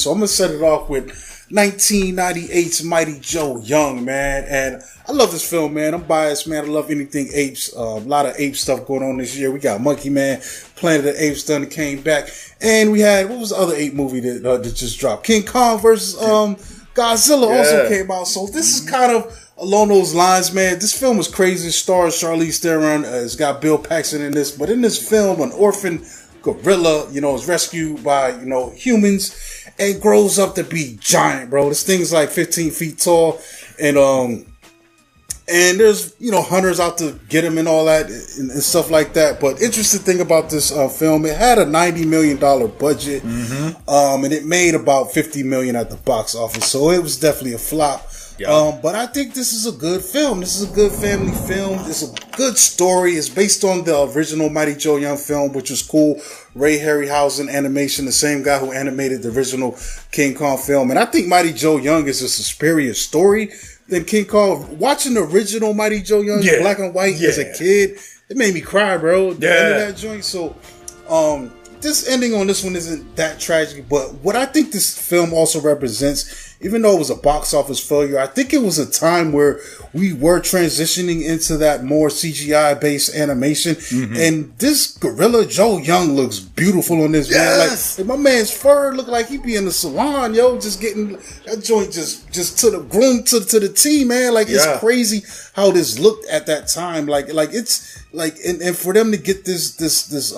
So I'm going to set it off with 1998's Mighty Joe Young, man. And I love this film, man. I'm biased, man. I love anything apes. A lot of ape stuff going on this year. We got Monkey Man, Planet of the Apes done and came back. And we had, what was the other ape movie that just dropped? King Kong versus Godzilla also came out. So this is kind of along those lines, man. This film is crazy. It stars Charlize Theron. It's got Bill Paxton in this. But in this film, an orphan gorilla, is rescued by, humans and grows up to be giant, bro. This thing's like 15 feet tall. And there's, hunters out to get him and all that and stuff like that. But interesting thing about this film, it had a $90 million budget. And it made about $50 million at the box office. So it was definitely a flop. Yeah. But I think this is a good film. This is a good family film. It's a good story. It's based on the original Mighty Joe Young film, which was cool. Ray Harryhausen animation, the same guy who animated the original King Kong film. And I think Mighty Joe Young is a superior story than King Kong. Watching the original Mighty Joe Young, black and white as a kid, it made me cry, bro. The end of that joint. So, this ending on this one isn't that tragic, but what I think this film also represents, even though it was a box office failure, I think it was a time where we were transitioning into that more CGI-based animation. And this gorilla, Joe Young, looks beautiful on this, man. Like, my man's fur look like he be in the salon, just getting that joint just to the groom to the T, man. Like, it's crazy how this looked at that time. Like it's like, and for them to get this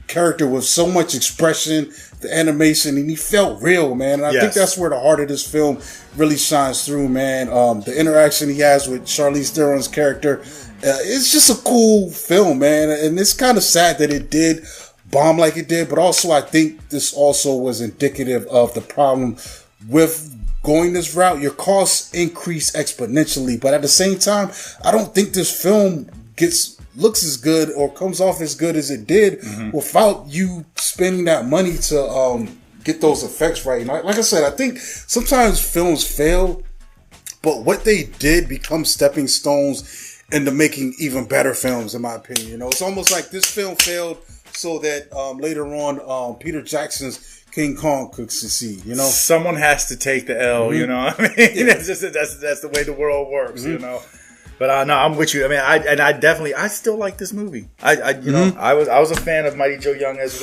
character with so much expression, the animation, and he felt real, man. And I think that's where the heart of this film really shines through, man. The interaction he has with Charlize Theron's character, it's just a cool film, man. And it's kind of sad that it did bomb like it did, but also I think this also was indicative of the problem with going this route. Your costs increase exponentially, but at the same time, I don't think this film looks as good or comes off as good as it did without you spending that money to get those effects right. And like I said, I think sometimes films fail, but what they did becomes stepping stones into making even better films, in my opinion. It's almost like this film failed so that later on Peter Jackson's King Kong could succeed. Someone has to take the L. You know what I mean? That's the way the world works. But no, I'm with you. I mean, I still like this movie. I was a fan of Mighty Joe Young as well.